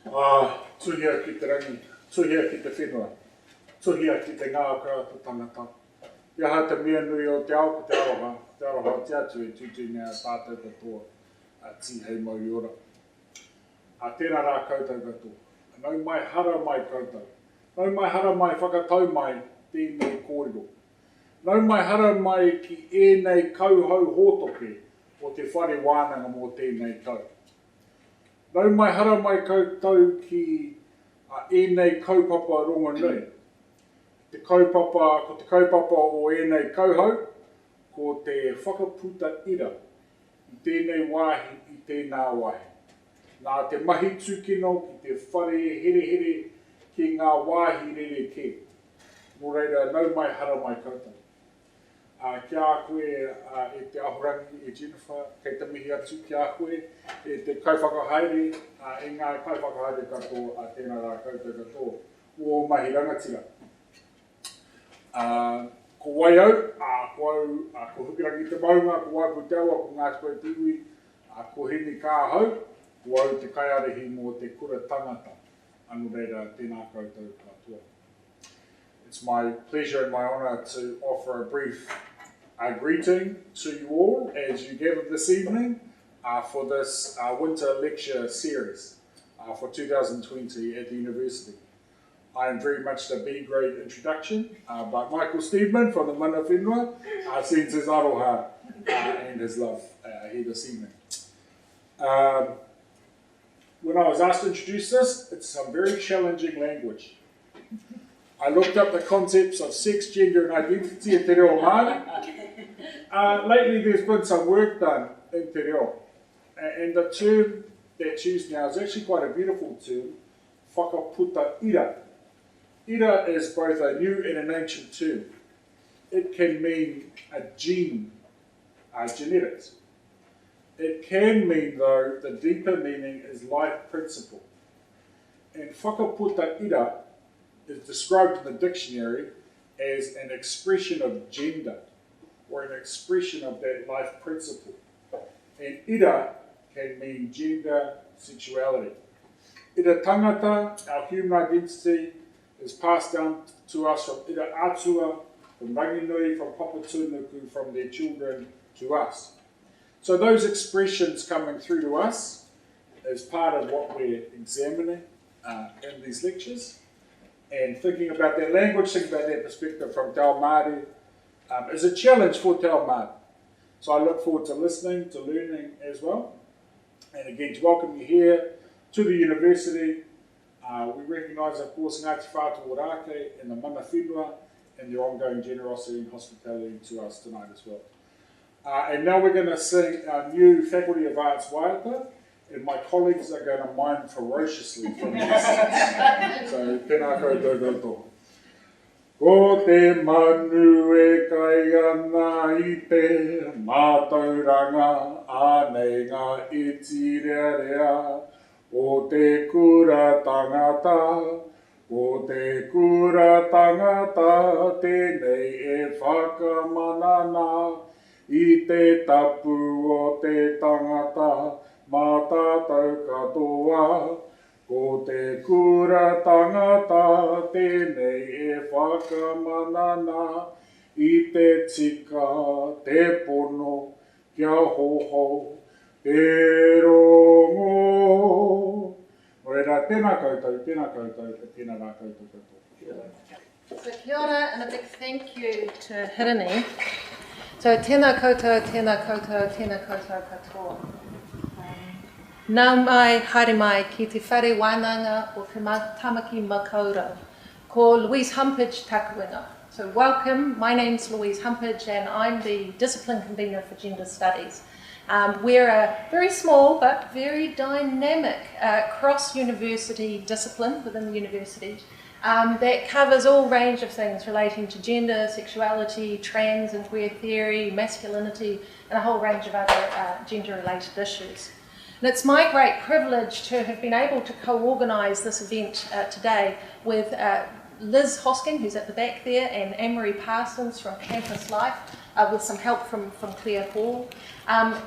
Tuhia ki te rangi, tuhia ki te whenua, tuhia ki te ngākau te tangata. Ia ha te mea nui o te ao ki te aroha te atu e tutu ngā tātou katoa ti hei mau i ora. Tēnā rā koutou katoa. Nau mai hara mai koutou. Nau mai hara mai whakatau mai tēnei kōrero. Nau mai hara mai ki ēnei kauhau hōtoke o te whare wānanga mō tēnei kau. Nau mai hara mai koutou ki ēnei kaupapa rongo nui. Ko te kaupapa o ēnei kauhau, ko te whakaputa ira i tēnei wāhi i tēnā wāhi. Nā te mahi tūkino ki te whare here ki ngā wāhi rere ke. Nō reira, nau mai hara mai koutou. Kia a koe e te ahorangi e Jennifer, kei te mihi atu kia a koe, e te kauwhakahaere, e ngā kauwhakahaere katoa tēnā rā koutou katoa, o mahi rangatira. Ko wai au, ko hukirangi te maunga, ko wai ko te awa, ko ngā koe tiwi, ko hini kā hau, ko au te kaiarehi mō te kura tangata, anu reira tēnā koutou katoa. It's my pleasure and my honour to offer a brief greeting to you all as you gather this evening for this winter lecture series for 2020 at the university. I am very much the B-grade introduction by Michael Steedman from the Mana Whenua, sends his aroha and his love here this evening. When I was asked to introduce this, it's some very challenging language. I looked up the concepts of sex, gender and identity in te reo Māori. Lately there's been some work done in te reo. And the term that's used now is actually quite a beautiful term, whakaputa ira. Ira is both a new and an ancient term. It can mean a gene, genetics. It can mean, though, the deeper meaning is life principle. And whakaputa ira is described in the dictionary as an expression of gender, or an expression of that life principle. And ira can mean gender, sexuality. Ira tangata, our human identity, is passed down to us from ira atua, from ranginui, from papatūnuku, from their children to us. So those expressions coming through to us is part of what we're examining in these lectures. And thinking about that language, thinking about that perspective from Te Ao Māori is a challenge for Te Ao Māori. So I look forward to listening, to learning as well. And again, to welcome you here to the university. We recognise, of course, Ngāti Whātua Ōrākei and the Mana Whenua and their ongoing generosity and hospitality to us tonight as well. And now we're going to sing our new Faculty of Arts waiata, and my colleagues are going to mime ferociously from this. So, tēnā koutou katoa. Ko te manu e kai ana I te mātauranga, ānei ngā iti rea rea, o te kura tangata, o te kura tangata, tēnei e whakamanana, I te tapu o te tangata, mā tātou katoa, ko te kura tangata, tēnei e whakamanana, I te tika, te pono, kia hoho, te rongo. Oreira, tēnā koutou, tēnā rā koutou katoa. So kia ora and a big thank you to Hirini. So tēnā koutou, tēnā koutou, tēnā koutou katoa. Nau mai, haere mai, ki te whare wānanga o te tamaki makaurau, ko Louise Humpage takuinga. So welcome, my name's Louise Humpage and I'm the Discipline Convener for Gender Studies. We're a very small but very dynamic cross-university discipline within the university that covers all range of things relating to gender, sexuality, trans and queer theory, masculinity and a whole range of other gender-related issues. And it's my great privilege to have been able to co-organise this event today with Liz Hosking, who's at the back there, and Anne-Marie Parsons from Campus Life, with some help from Claire Hall.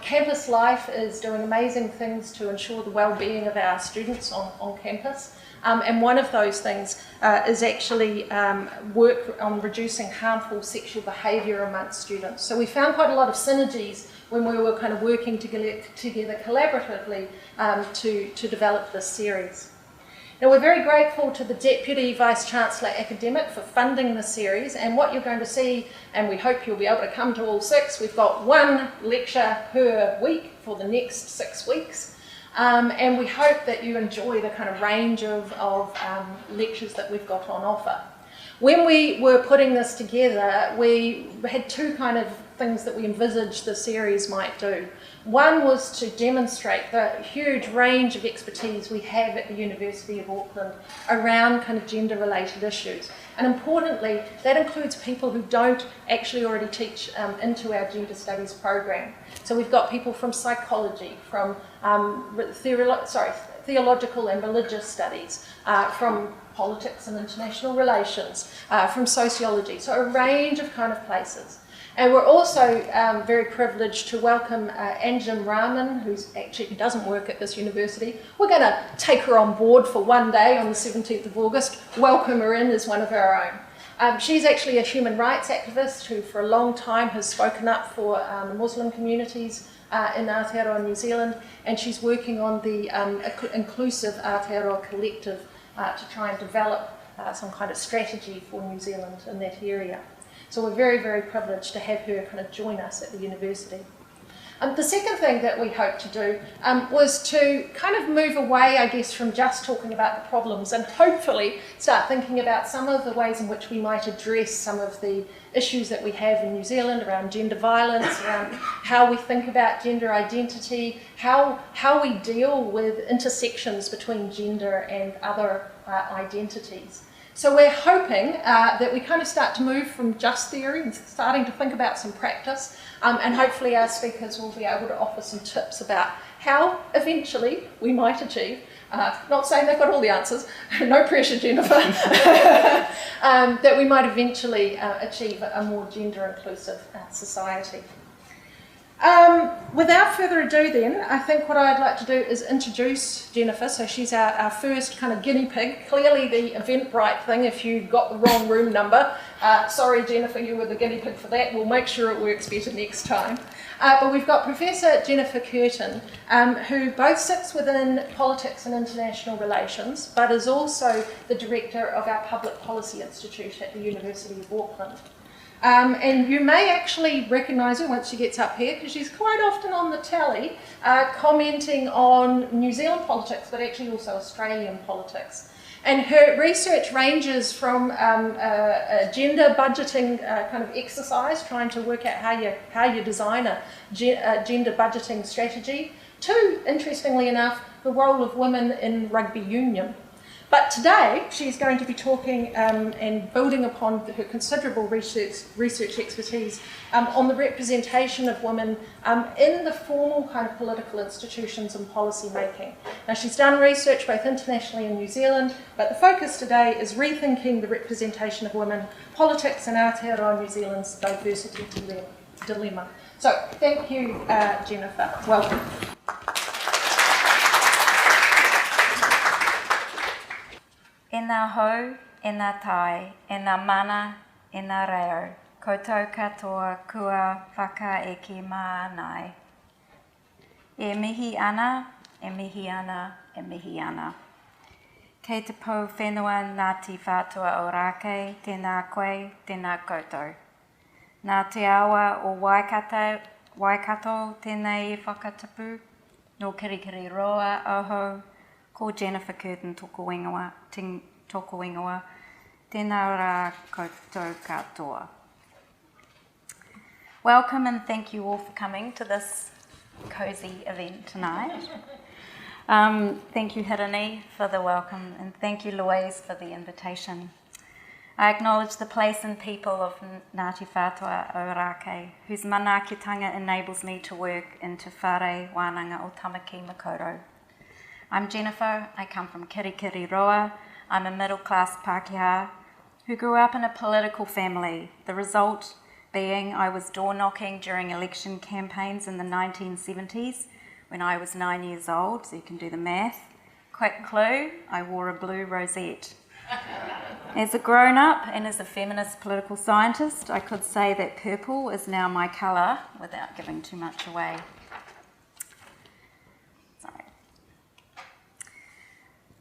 Campus Life is doing amazing things to ensure the well-being of our students on campus. And one of those things is actually work on reducing harmful sexual behaviour amongst students. So we found quite a lot of synergies when we were kind of working together collaboratively to develop this series. Now, we're very grateful to the Deputy Vice-Chancellor Academic for funding the series, and what you're going to see, and we hope you'll be able to come to all 6, we've got 1 lecture per week for the next 6 weeks, and we hope that you enjoy the kind of range of lectures that we've got on offer. When we were putting this together, we had 2 kind of things that we envisaged the series might do. One was to demonstrate the huge range of expertise we have at the University of Auckland around kind of gender-related issues. And importantly, that includes people who don't actually already teach into our gender studies program. So we've got people from psychology, from theological and religious studies, from politics and international relations, from sociology, so a range of kind of places. And we're also very privileged to welcome Anjum Rahman, who doesn't work at this university. We're going to take her on board for one day on the 17th of August, welcome her in as one of our own. She's actually a human rights activist who for a long time has spoken up for the Muslim communities in Aotearoa, New Zealand, and she's working on the inclusive Aotearoa collective to try and develop some kind of strategy for New Zealand in that area. So we're very, very privileged to have her kind of join us at the university. The second thing that we hope to do was to kind of move away, I guess, from just talking about the problems and hopefully start thinking about some of the ways in which we might address some of the issues that we have in New Zealand around gender violence, around how we think about gender identity, how we deal with intersections between gender and other identities. So we're hoping that we kind of start to move from just theory and starting to think about some practice, and hopefully our speakers will be able to offer some tips about how eventually we might achieve, not saying they've got all the answers, no pressure Jennifer, that we might eventually achieve a more gender inclusive society. Without further ado then, I think what I'd like to do is introduce Jennifer. So she's our first kind of guinea pig, clearly the Eventbrite thing if you got the wrong room number. Sorry Jennifer, you were the guinea pig for that. We'll make sure it works better next time. But we've got Professor Jennifer Curtin, who both sits within Politics and International Relations, but is also the Director of our Public Policy Institute at the University of Auckland. And you may actually recognise her once she gets up here because she's quite often on the telly commenting on New Zealand politics, but actually also Australian politics. And her research ranges from a gender budgeting kind of exercise, trying to work out how you design a gender budgeting strategy, to, interestingly enough, the role of women in rugby union. But today she's going to be talking and building upon her considerable research expertise on the representation of women in the formal kind of political institutions and policy making. Now she's done research both internationally and New Zealand, but the focus today is rethinking the representation of women, politics in Aotearoa New Zealand's diversity dilemma. So thank you, Jennifer. Welcome. E ngā hau, e ngā tai, e ngā mana, e ngā reo, koutou katoa kua whakaeke mānai. E mihi ana, e mihi ana, e mihi ana. Kei te pou whenua Ngāti Whātua o Rākei, tēnā koe, tēnā koutou. Nā te awa o Waikato, tēnei e whakatapu, no kirikiri roa oho, ko Jennifer Curtin toko ingoa, tēnā rā koutou katoa. Welcome and thank you all for coming to this cosy event tonight. Thank you Hirini for the welcome and thank you Louise for the invitation. I acknowledge the place and people of Ngāti Whātua o Rākei, whose manaakitanga enables me to work in Te Whare Wānanga o Tamaki Makaurau. I'm Jennifer, I come from Kirikiri Roa. I'm a middle-class Pākehā who grew up in a political family, the result being I was door knocking during election campaigns in the 1970s when I was 9 years old, so you can do the math. Quick clue, I wore a blue rosette. As a grown-up and as a feminist political scientist, I could say that purple is now my colour without giving too much away. Sorry.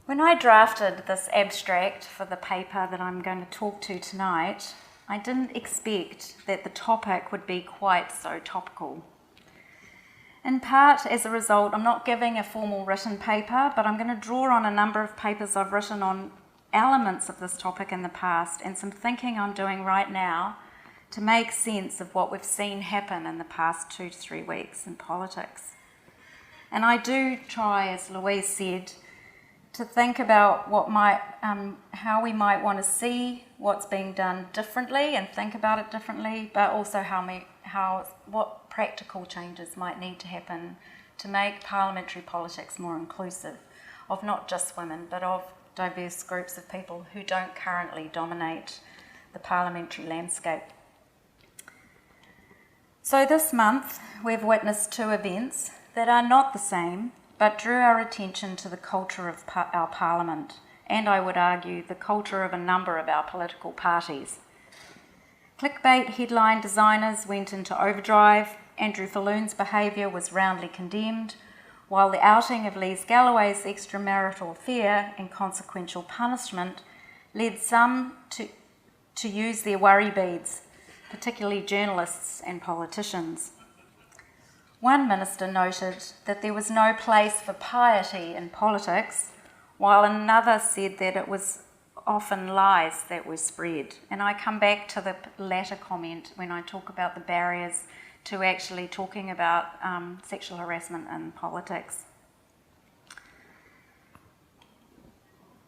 When I drafted this abstract for the paper that I'm going to talk to tonight, I didn't expect that the topic would be quite so topical. In part, as a result, I'm not giving a formal written paper, but I'm going to draw on a number of papers I've written on elements of this topic in the past and some thinking I'm doing right now to make sense of what we've seen happen in the past 2 to 3 weeks in politics. And I do try, as Louise said, to think about how we might want to see what's being done differently and think about it differently, but also what practical changes might need to happen to make parliamentary politics more inclusive of not just women, but of diverse groups of people who don't currently dominate the parliamentary landscape. So this month we've witnessed 2 events that are not the same, but drew our attention to the culture of our parliament, and I would argue the culture of a number of our political parties. Clickbait headline designers went into overdrive, Andrew Falloon's behaviour was roundly condemned, while the outing of Lise Galloway's extramarital affair and consequential punishment led some to use their worry beads, particularly journalists and politicians. One minister noted that there was no place for piety in politics, while another said that it was often lies that were spread. And I come back to the latter comment when I talk about the barriers to actually talking about sexual harassment in politics.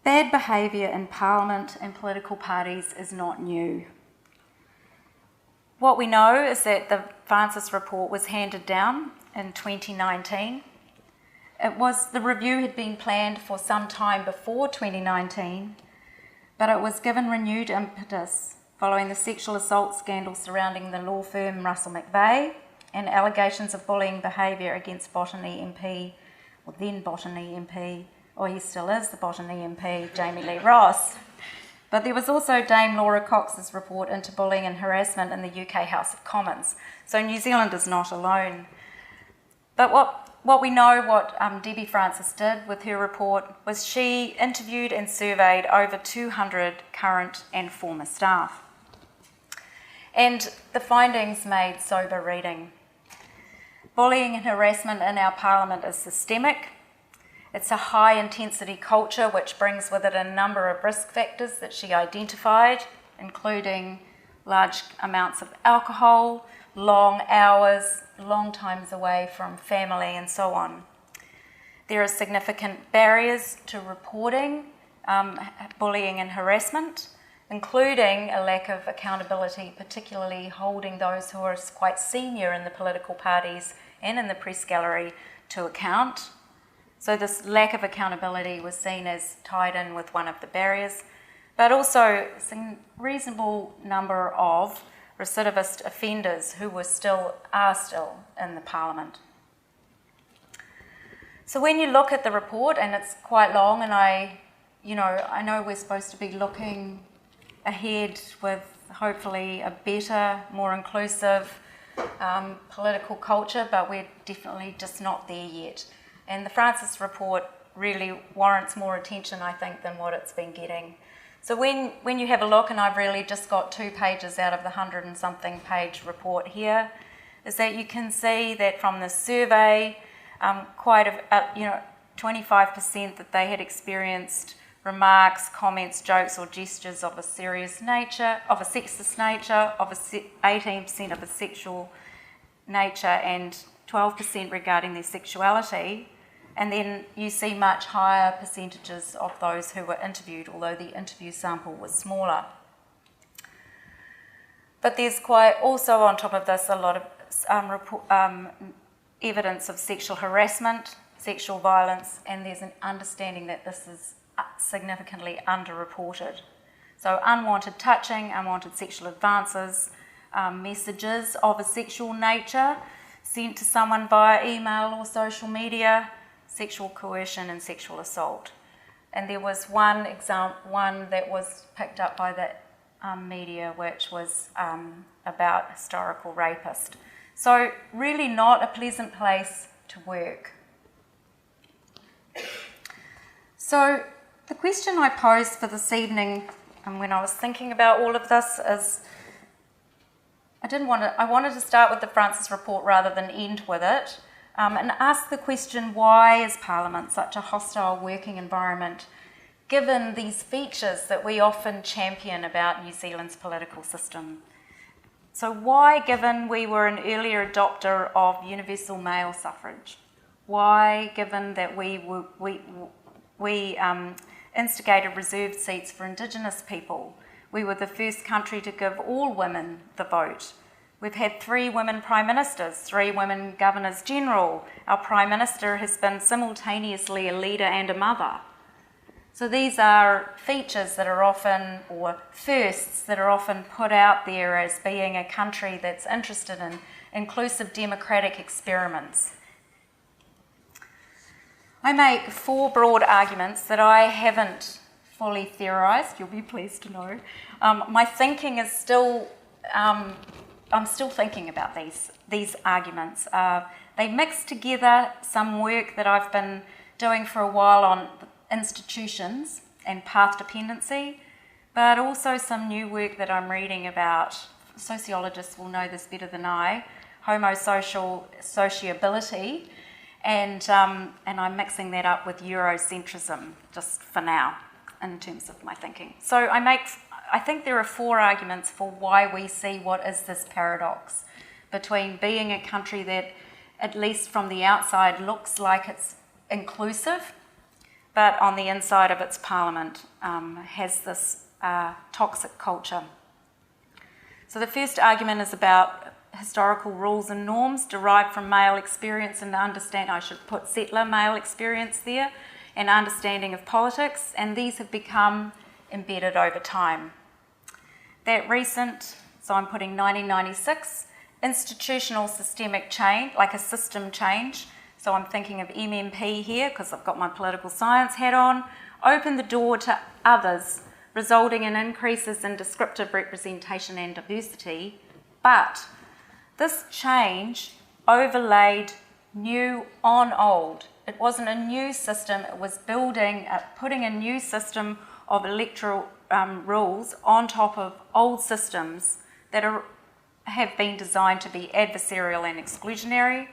Bad behaviour in Parliament and political parties is not new. What we know is that the Francis report was handed down in 2019. The review had been planned for some time before 2019, but it was given renewed impetus following the sexual assault scandal surrounding the law firm Russell McVeigh and allegations of bullying behaviour against Botany MP, or then Botany MP, or he still is the Botany MP, Jamie Lee Ross. But there was also Dame Laura Cox's report into bullying and harassment in the UK House of Commons. So New Zealand is not alone. But what we know, what Debbie Francis did with her report, was she interviewed and surveyed over 200 current and former staff. And the findings made sober reading. Bullying and harassment in our parliament is systemic. It's a high-intensity culture which brings with it a number of risk factors that she identified, including large amounts of alcohol, long hours, long times away from family, and so on. There are significant barriers to reporting bullying and harassment, including a lack of accountability, particularly holding those who are quite senior in the political parties and in the press gallery to account. So this lack of accountability was seen as tied in with one of the barriers, but also a reasonable number of recidivist offenders who are still in the parliament. So when you look at the report, and it's quite long, and I know we're supposed to be looking ahead with hopefully a better, more inclusive political culture, but we're definitely just not there yet. And the Francis report really warrants more attention, I think, than what it's been getting. So when you have a look, and I've really just got 2 pages out of the 100 and something page report here, is that you can see that from the survey, 25% that they had experienced remarks, comments, jokes or gestures of a serious nature, of a sexist nature, 18% of a sexual nature and 12% regarding their sexuality. And then you see much higher percentages of those who were interviewed, although the interview sample was smaller. But there's also on top of this a lot of evidence of sexual harassment, sexual violence, and there's an understanding that this is significantly underreported. So unwanted touching, unwanted sexual advances, messages of a sexual nature sent to someone via email or social media, sexual coercion and sexual assault. And there was one that was picked up by the media, which was about a historical rapist. So really not a pleasant place to work. So the question I posed for this evening, and when I was thinking about all of this, is I wanted to start with the Francis report rather than end with it, and ask the question, why is Parliament such a hostile working environment, given these features that we often champion about New Zealand's political system? So why, given we were an earlier adopter of universal male suffrage, why, given that we instigated reserved seats for Indigenous people, we were the first country to give all women the vote. We've had 3 women Prime Ministers, 3 women Governors General. Our Prime Minister has been simultaneously a leader and a mother. So these are features that are often, or firsts that are often put out there as being a country that's interested in inclusive democratic experiments. I make 4 broad arguments that I haven't fully theorised, you'll be pleased to know. My thinking is still, I'm still thinking about these arguments. They mix together some work that I've been doing for a while on institutions and path dependency, but also some new work that I'm reading about, sociologists will know this better than I, homosocial sociability, and I'm mixing that up with Eurocentrism, just for now, in terms of my thinking. So I think there are 4 arguments for why we see what is this paradox between being a country that, at least from the outside, looks like it's inclusive, but on the inside of its parliament has this toxic culture. So the first argument is about historical rules and norms derived from male experience and I should put settler male experience there, and understanding of politics, and these have become embedded over time. That recent, so I'm putting 1996, institutional systemic change, like a system change, so I'm thinking of MMP here because I've got my political science hat on, opened the door to others, resulting in increases in descriptive representation and diversity, but this change overlaid new on old. It wasn't a new system, it was putting a new system of electoral rules on top of old systems that have been designed to be adversarial and exclusionary,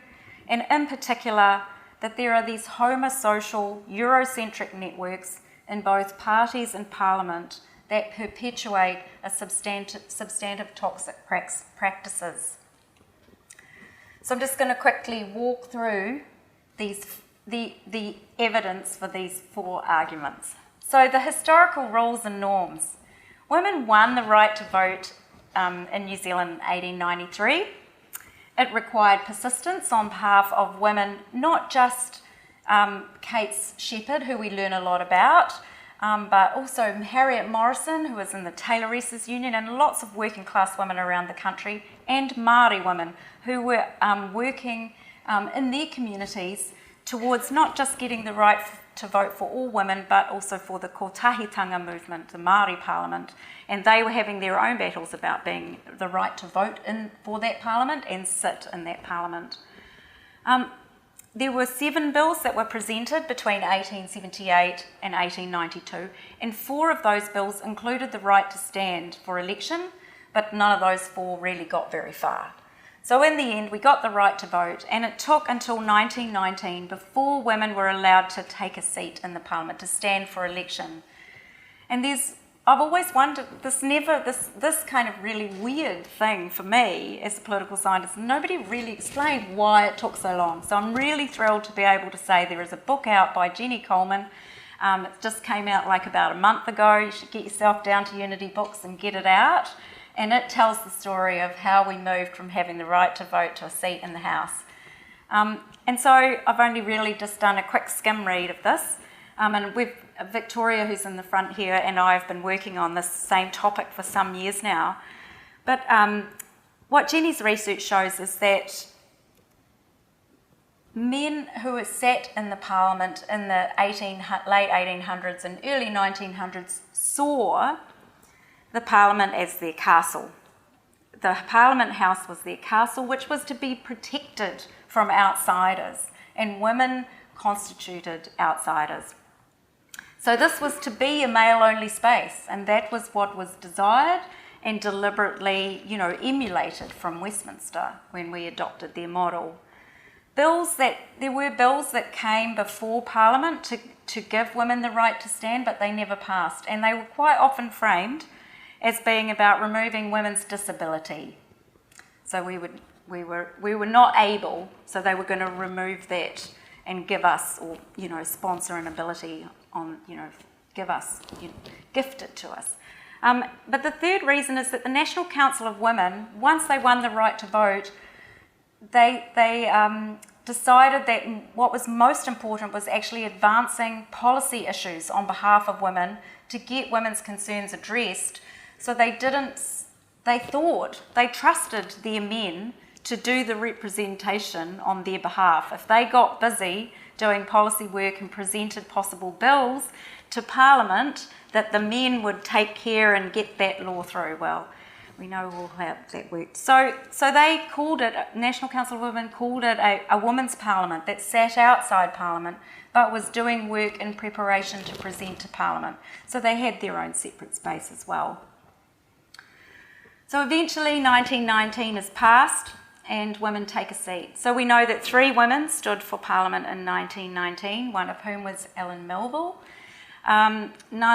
and in particular that there are these homosocial Eurocentric networks in both parties and parliament that perpetuate a substantive toxic practices. So I'm just going to quickly walk through the evidence for these 4 arguments. So the historical rules and norms. Women won the right to vote in New Zealand in 1893. It required persistence on behalf of women, not just Kate Shepherd, who we learn a lot about, but also Harriet Morrison, who was in the Tailoresses Union, and lots of working class women around the country, and Māori women who were working in their communities towards not just getting the right to vote for all women, but also for the kotahitanga movement, the Māori Parliament, and they were having their own battles about being the right to vote for that Parliament and sit in that Parliament. There were 7 bills that were presented between 1878 and 1892, and 4 of those bills included the right to stand for election, but none of those 4 really got very far. So in the end, we got the right to vote, and it took until 1919 before women were allowed to take a seat in the Parliament, to stand for election. And I've always wondered, this kind of really weird thing for me as a political scientist, nobody really explained why it took so long. So I'm really thrilled to be able to say there is a book out by Jenny Coleman. It just came out like about a month ago. You should get yourself down to Unity Books and get it out. And it tells the story of how we moved from having the right to vote to a seat in the House. And so I've only really just done a quick skim read of this. And Victoria, who's in the front here, and I have been working on this same topic for some years now. But what Jenny's research shows is that men who sat in the Parliament in the late 1800s and early 1900s saw the Parliament as their castle. The Parliament House was their castle, which was to be protected from outsiders, and women constituted outsiders. So this was to be a male-only space, and that was what was desired and deliberately, emulated from Westminster when we adopted their model. There were bills that came before Parliament to give women the right to stand, but they never passed, and they were quite often framed as being about removing women's disability. So we were not able, so they were going to remove that and give us, or sponsor an ability on, gift it to us. But the third reason is that the National Council of Women, once they won the right to vote, they decided that what was most important was actually advancing policy issues on behalf of women to get women's concerns addressed. So they trusted their men to do the representation on their behalf. If they got busy doing policy work and presented possible bills to Parliament, that the men would take care and get that law through. Well, we know all how that worked. So they called it, National Council of Women called it a women's parliament that sat outside Parliament but was doing work in preparation to present to Parliament. So they had their own separate space as well. So eventually 1919 is passed and women take a seat. So we know that 3 women stood for Parliament in 1919, one of whom was Ellen Melville, none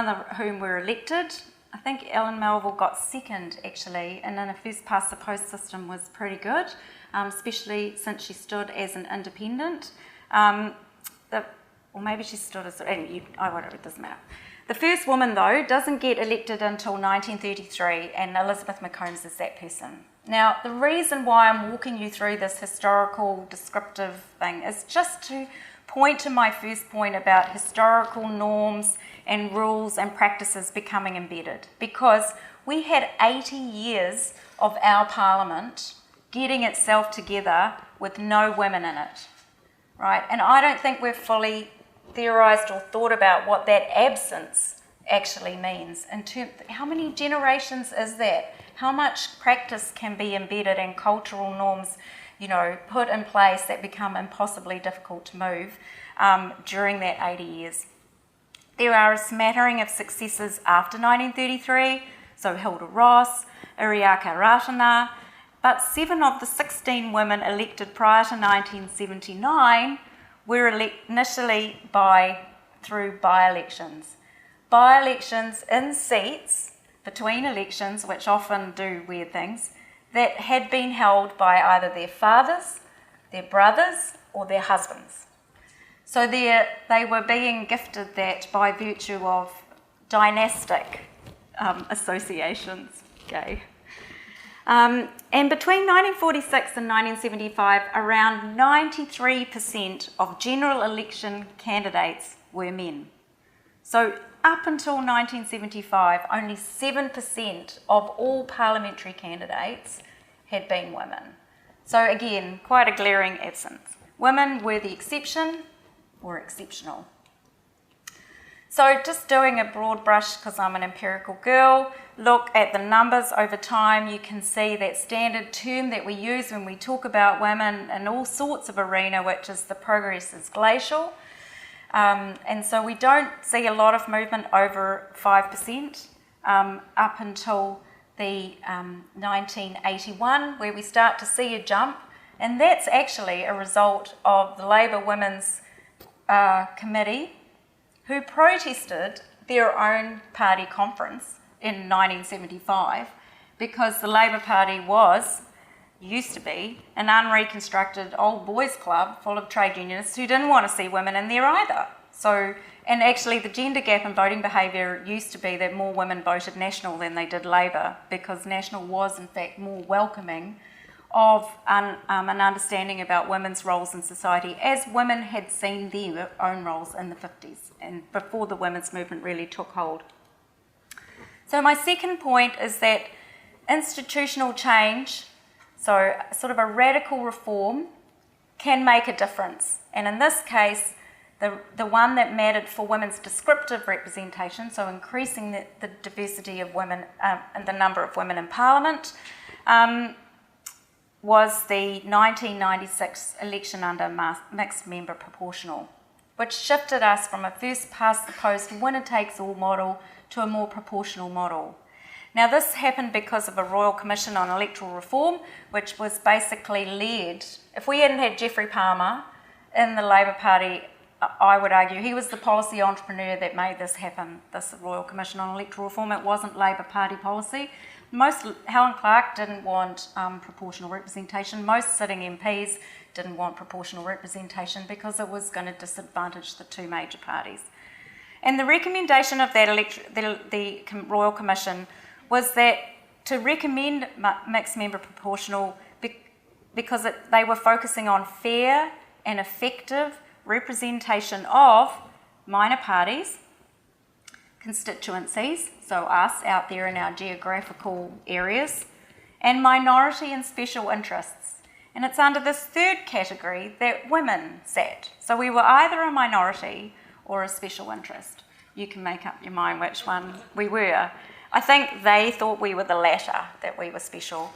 of whom were elected. I think Ellen Melville got second actually, and then a first past the post system was pretty good, especially since she stood as an independent. Or maybe she stood as, whatever, it doesn't matter. The first woman, though, doesn't get elected until 1933, and Elizabeth McCombs is that person. Now, the reason why I'm walking you through this historical descriptive thing is just to point to my first point about historical norms and rules and practices becoming embedded, because we had 80 years of our Parliament getting itself together with no women in it, right? And I don't think we've fully theorised or thought about what that absence actually means. How many generations is that? How much practice can be embedded and cultural norms, put in place that become impossibly difficult to move during that 80 years? There are a smattering of successes after 1933, so Hilda Ross, Iriaka Ratana, but 7 of the 16 women elected prior to 1979 were initially through by-elections. By-elections in seats between elections, which often do weird things, that had been held by either their fathers, their brothers, or their husbands. So they were being gifted that by virtue of dynastic associations, gay. And between 1946 and 1975, around 93% of general election candidates were men. So up until 1975, only 7% of all parliamentary candidates had been women. So again, quite a glaring absence. Women were the exception, or exceptional. So just doing a broad brush, because I'm an empirical girl, look at the numbers over time. You can see that standard term that we use when we talk about women in all sorts of arena, which is the progress is glacial. And so we don't see a lot of movement over 5% up until the 1981, where we start to see a jump. And that's actually a result of the Labour Women's Committee, who protested their own party conference in 1975 because the Labour Party used to be an unreconstructed old boys club full of trade unionists who didn't want to see women in there either. So, and actually the gender gap in voting behaviour used to be that more women voted National than they did Labour, because National was in fact more welcoming of an understanding about women's roles in society, as women had seen their own roles in the 50s and before the women's movement really took hold. So my second point is that institutional change So sort of a radical reform can make a difference. And in this case, the one that mattered for women's descriptive representation, so increasing the diversity of women and the number of women in Parliament, was the 1996 election under mixed member proportional, which shifted us from a first past the post winner takes all model to a more proportional model. Now this happened because of a Royal Commission on Electoral Reform, which was basically led, if we hadn't had Geoffrey Palmer in the Labour Party, I would argue he was the policy entrepreneur that made this happen, this Royal Commission on Electoral Reform. It wasn't Labour Party policy. Helen Clark didn't want proportional representation. Most sitting MPs didn't want proportional representation because it was going to disadvantage the two major parties. And the recommendation of that the Royal Commission was that to recommend mixed member proportional because they were focusing on fair and effective representation of minor parties, constituencies, so us out there in our geographical areas, and minority and special interests. And it's under this third category that women sat. So we were either a minority or a special interest. You can make up your mind which one we were. I think they thought we were the latter, that we were special.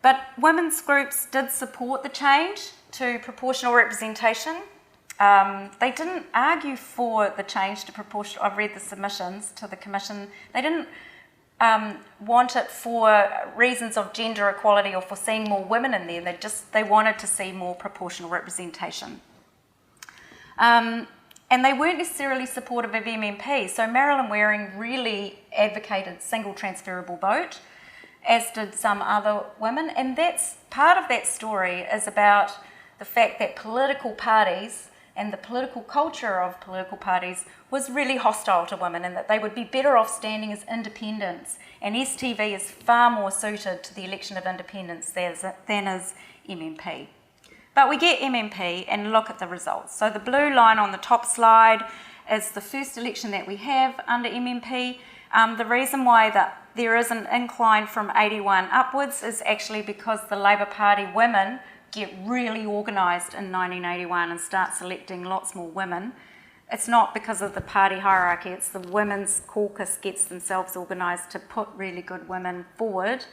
But women's groups did support the change to proportional representation. They didn't argue for the change to proportional. I've read the submissions to the Commission. They didn't want it for reasons of gender equality or for seeing more women in there. They wanted to see more proportional representation. And they weren't necessarily supportive of MMP. So Marilyn Waring really advocated single transferable vote, as did some other women. And that's part of that story is about the fact that political parties and the political culture of political parties was really hostile to women and that they would be better off standing as independents. And STV is far more suited to the election of independents than is MMP. But we get MMP and look at the results. So the blue line on the top slide is the first election that we have under MMP. The reason why there is an incline from 81 upwards is actually because the Labour Party women get really organised in 1981 and start selecting lots more women. It's not because of the party hierarchy, it's the women's caucus gets themselves organised to put really good women forward.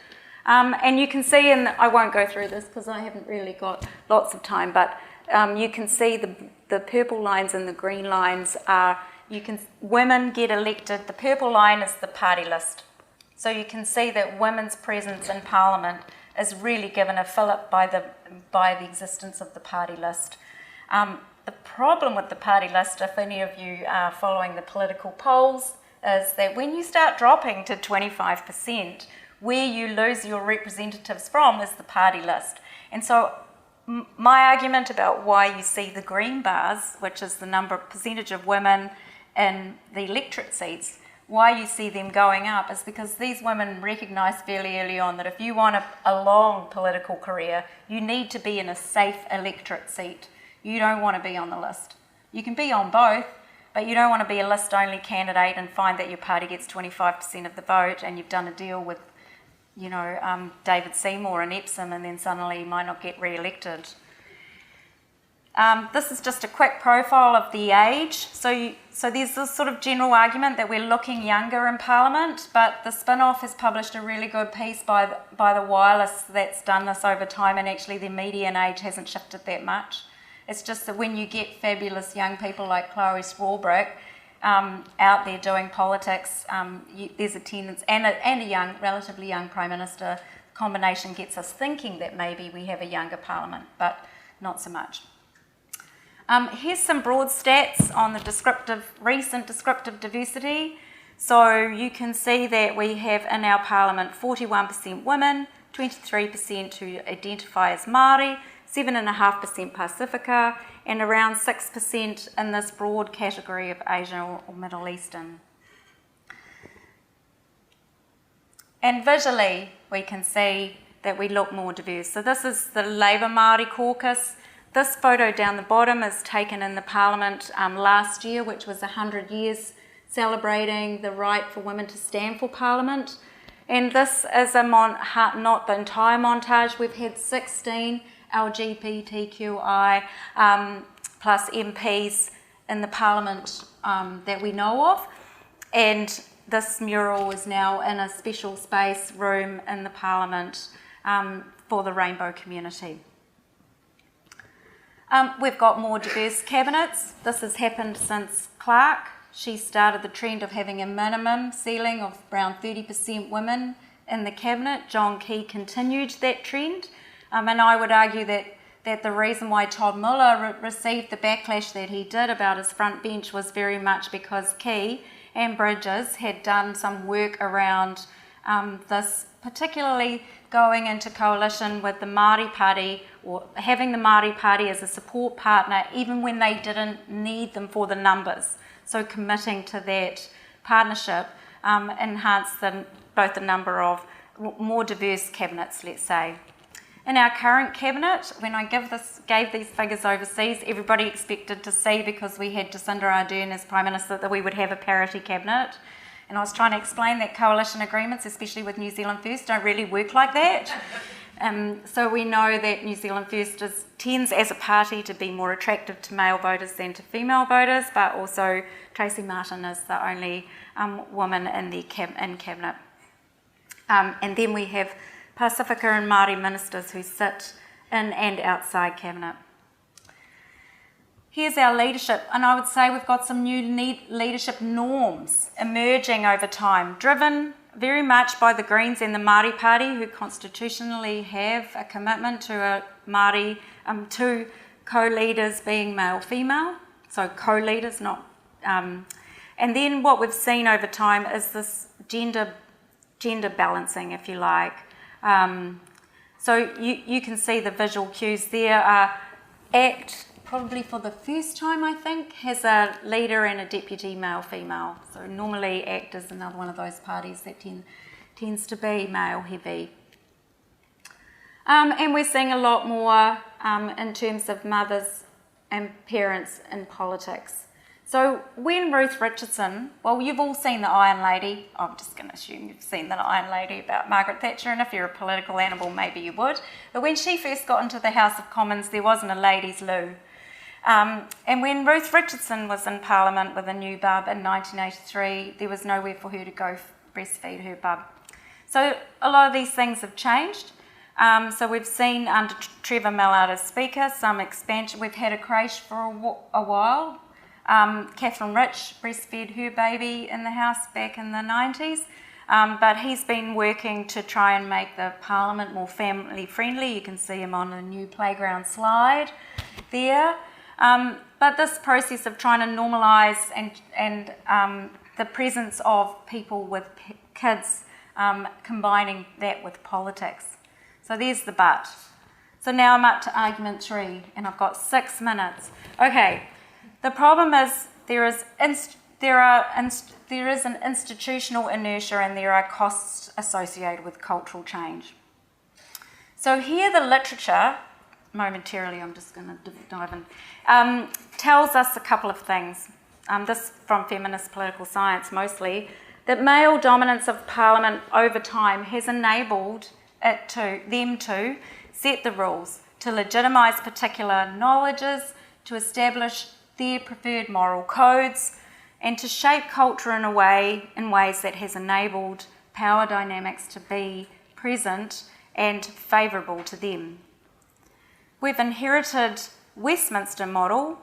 And you can see, I won't go through this because I haven't really got lots of time, but you can see the purple lines and the green lines are, women get elected, the purple line is the party list. So you can see that women's presence in Parliament is really given a fillip by the existence of the party list. The problem with the party list, if any of you are following the political polls, is that when you start dropping to 25%, where you lose your representatives from is the party list. And so my argument about why you see the green bars, which is the percentage of women in the electorate seats, why you see them going up is because these women recognise fairly early on that if you want a long political career, you need to be in a safe electorate seat. You don't want to be on the list. You can be on both, but you don't want to be a list-only candidate and find that your party gets 25% of the vote and you've done a deal with, David Seymour and Epsom and then suddenly you might not get re-elected. This is just a quick profile of the age. So there's this sort of general argument that we're looking younger in Parliament, but the Spin-Off has published a really good piece by the Wireless that's done this over time, and actually their median age hasn't shifted that much. It's just that when you get fabulous young people like Chloe Swarbrick out there doing politics, there's a tendency, and a relatively young Prime Minister, the combination gets us thinking that maybe we have a younger Parliament, but not so much. Here's some broad stats on the recent descriptive diversity. So you can see that we have in our Parliament 41% women, 23% who identify as Māori, 7.5% Pasifika, and around 6% in this broad category of Asian or Middle Eastern. And visually, we can see that we look more diverse. So this is the Labour Māori caucus. This photo down the bottom is taken in the Parliament last year, which was 100 years celebrating the right for women to stand for Parliament. And this is not the entire montage. We've had 16 LGBTQI plus MPs in the Parliament that we know of, and this mural is now in a special space room in the Parliament for the rainbow community. We've got more diverse cabinets. This has happened since Clark. She started the trend of having a minimum ceiling of around 30% women in the cabinet. John Key continued that trend, and I would argue that the reason why Todd Muller received the backlash that he did about his front bench was very much because Key and Bridges had done some work around this, particularly going into coalition with the Māori Party, or having the Māori Party as a support partner even when they didn't need them for the numbers. So committing to that partnership enhanced both the number of more diverse cabinets, let's say. In our current cabinet, when I gave these figures overseas, everybody expected to see, because we had Jacinda Ardern as Prime Minister, that we would have a parity cabinet. And I was trying to explain that coalition agreements, especially with New Zealand First, don't really work like that. So we know that New Zealand First tends as a party to be more attractive to male voters than to female voters, but also Tracy Martin is the only woman in cabinet. And then we have Pacifica and Māori ministers who sit in and outside cabinet. Here's our leadership, and I would say we've got some new leadership norms emerging over time, driven very much by the Greens and the Māori Party, who constitutionally have a commitment to a Māori, to co-leaders being male-female, so co-leaders, not... and then what we've seen over time is this gender balancing, if you like. So you can see the visual cues there. ACT, probably for the first time, I think, has a leader and a deputy male-female. So normally ACT is another one of those parties that tends to be male-heavy. And we're seeing a lot more in terms of mothers and parents in politics. So when Ruth Richardson, well, you've all seen The Iron Lady. I'm just going to assume you've seen The Iron Lady about Margaret Thatcher, and if you're a political animal, maybe you would. But when she first got into the House of Commons, there wasn't a ladies' loo. And when Ruth Richardson was in Parliament with a new bub in 1983, there was nowhere for her to go breastfeed her bub. So a lot of these things have changed. So we've seen under Trevor Mallard as Speaker some expansion. We've had a creche for a while. Catherine Rich breastfed her baby in the House back in the 90s, but he's been working to try and make the Parliament more family friendly. You can see him on a new playground slide there. But this process of trying to normalise and the presence of people with kids, combining that with politics. So there's the but. So now I'm up to argument 3, and I've got 6 minutes. Okay. The problem is there is an institutional inertia, and there are costs associated with cultural change. So here the literature, momentarily I'm just going to dive in, tells us a couple of things. This from feminist political science mostly, that male dominance of Parliament over time has enabled them to set the rules, to legitimise particular knowledges, to establish their preferred moral codes, and to shape culture in ways that has enabled power dynamics to be present and favourable to them. We've inherited Westminster model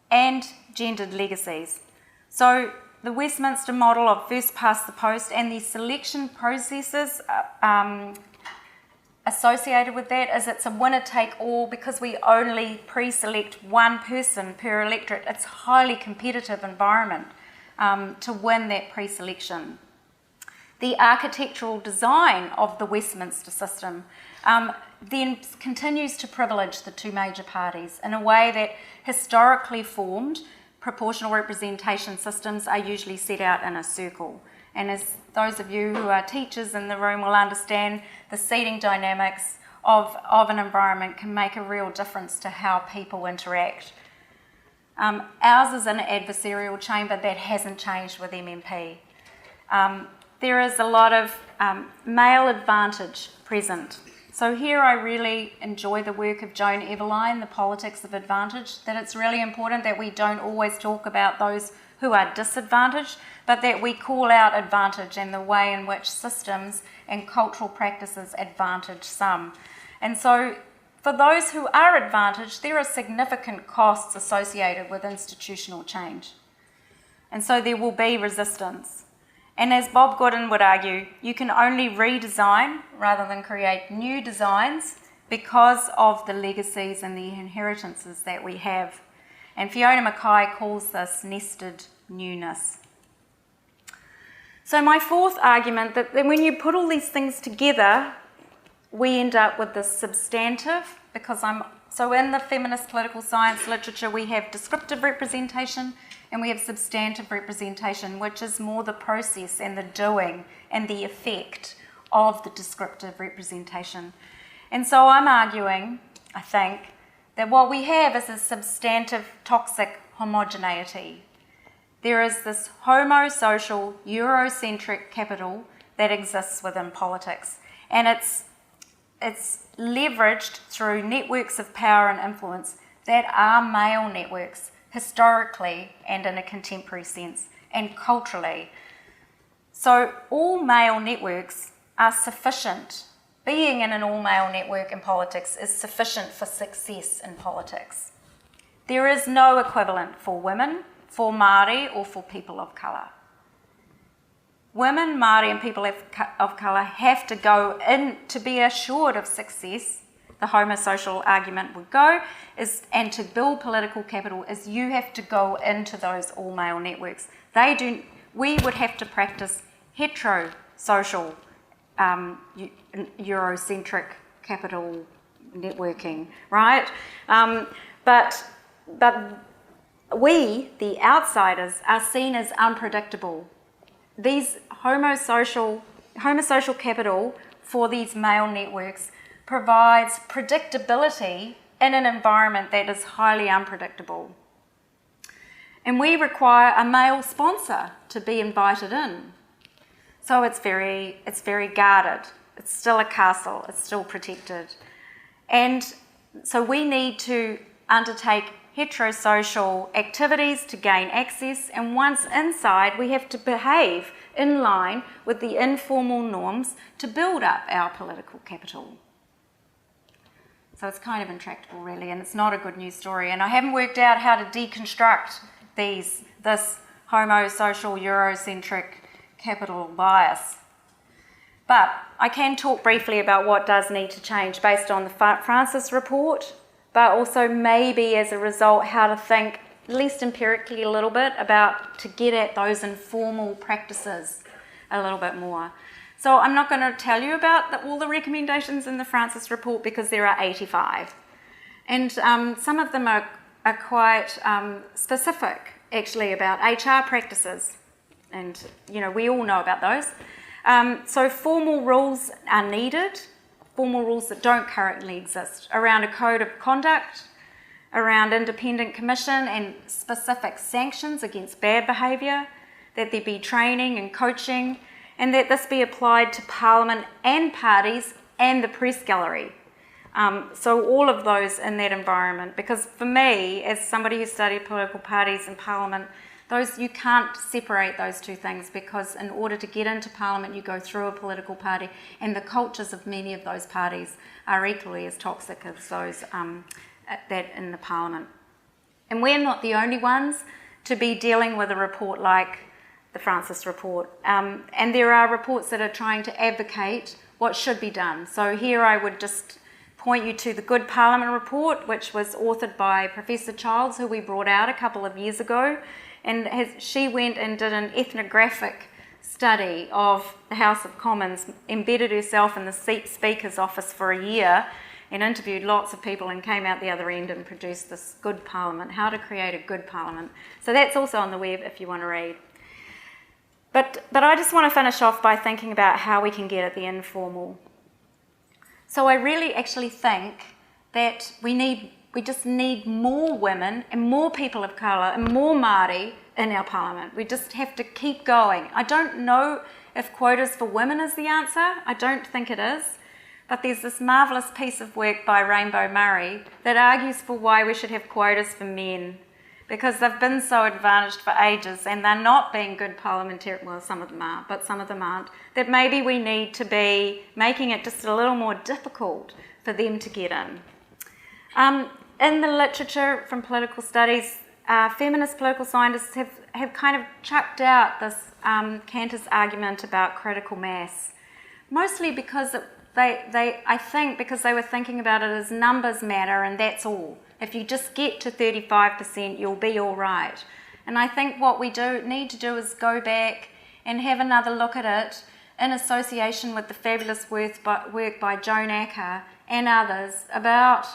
and gendered legacies. So the Westminster model of first past the post and the selection processes associated with that is it's a winner-take-all, because we only pre-select one person per electorate. It's a highly competitive environment to win that pre-selection. The architectural design of the Westminster system then continues to privilege the two major parties in a way that historically formed proportional representation systems are usually set out in a circle. And as those of you who are teachers in the room will understand, the seating dynamics of an environment can make a real difference to how people interact. Ours is an adversarial chamber that hasn't changed with MMP. there is a lot of male advantage present. So here I really enjoy the work of Joan Everline, The Politics of Advantage, that it's really important that we don't always talk about those who are disadvantaged, but that we call out advantage and the way in which systems and cultural practices advantage some. And so for those who are advantaged, there are significant costs associated with institutional change. And so there will be resistance. And as Bob Gooden would argue, you can only redesign rather than create new designs because of the legacies and the inheritances that we have. And Fiona Mackay calls this nested newness. So my fourth argument, that when you put all these things together, we end up with this substantive, because so in the feminist political science literature, we have descriptive representation and we have substantive representation, which is more the process and the doing and the effect of the descriptive representation. And so I'm arguing, I think, that what we have is a substantive toxic homogeneity. There is this homosocial, Eurocentric capital that exists within politics, and it's leveraged through networks of power and influence that are male networks, historically and in a contemporary sense, and culturally. So all male networks are sufficient. Being in an all-male network in politics is sufficient for success in politics. There is no equivalent for women, for Māori, or for people of colour. Women, Māori and people of colour have to go in to be assured of success. The homosocial argument would go, and to build political capital is you have to go into those all-male networks. We would have to practice heterosocial, Eurocentric capital networking, right? But we, the outsiders, are seen as unpredictable. These homosocial capital for these male networks provides predictability in an environment that is highly unpredictable. And we require a male sponsor to be invited in. So it's very guarded. It's still a castle. It's still protected. And so we need to undertake heterosocial activities to gain access, and once inside we have to behave in line with the informal norms to build up our political capital. So it's kind of intractable really, and it's not a good news story, and I haven't worked out how to deconstruct this homosocial Eurocentric capital bias. But I can talk briefly about what does need to change based on the Francis report, but also maybe as a result how to think, at least empirically a little bit, about to get at those informal practices a little bit more. So I'm not going to tell you about all the recommendations in the Francis report because there are 85. And some of them are quite specific, actually, about HR practices. And, we all know about those. So formal rules are needed, formal rules that don't currently exist, around a code of conduct, around independent commission and specific sanctions against bad behaviour, that there be training and coaching, and that this be applied to Parliament and parties and the press gallery. So all of those in that environment, because for me, as somebody who studied political parties and Parliament, you can't separate those two things, because in order to get into Parliament you go through a political party, and the cultures of many of those parties are equally as toxic as those that in the Parliament. And we're not the only ones to be dealing with a report like the Francis report, and there are reports that are trying to advocate what should be done. So here I would just point you to the Good Parliament report, which was authored by Professor Childs, who we brought out a couple of years ago, and she went and did an ethnographic study of the House of Commons, embedded herself in the Speaker's office for a year and interviewed lots of people, and came out the other end and produced this Good Parliament, how to create a good Parliament. So that's also on the web if you want to read. But I just want to finish off by thinking about how we can get at the informal. So I really actually think that we just need more women and more people of colour and more Māori in our Parliament. We just have to keep going. I don't know if quotas for women is the answer. I don't think it is. But there's this marvellous piece of work by Rainbow Murray that argues for why we should have quotas for men, because they've been so advantaged for ages and they're not being good parliamentarians, well, some of them are, but some of them aren't, that maybe we need to be making it just a little more difficult for them to get in. In the literature from political studies, feminist political scientists have kind of chucked out this Cantor's argument about critical mass, mostly because I think because they were thinking about it as numbers matter and that's all. If you just get to 35%, you'll be all right. And I think what we need to do is go back and have another look at it in association with the fabulous work by Joan Acker and others about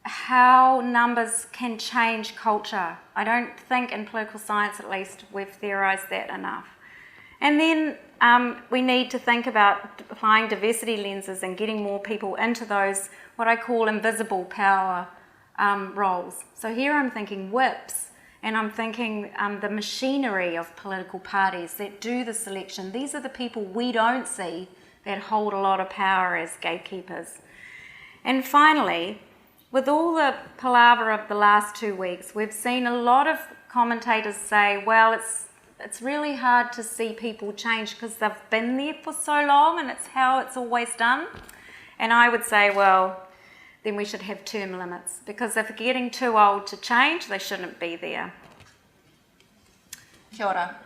how numbers can change culture. I don't think in political science, at least, we've theorised that enough. And then we need to think about applying diversity lenses and getting more people into those, what I call invisible power roles. So here I'm thinking whips, and I'm thinking the machinery of political parties that do the selection. These are the people we don't see that hold a lot of power as gatekeepers. And finally, with all the palaver of the last 2 weeks, we've seen a lot of commentators say, well, it's really hard to see people change because they've been there for so long and it's how it's always done. And I would say, well, then we should have term limits, because if they're getting too old to change, they shouldn't be there. Kia ora.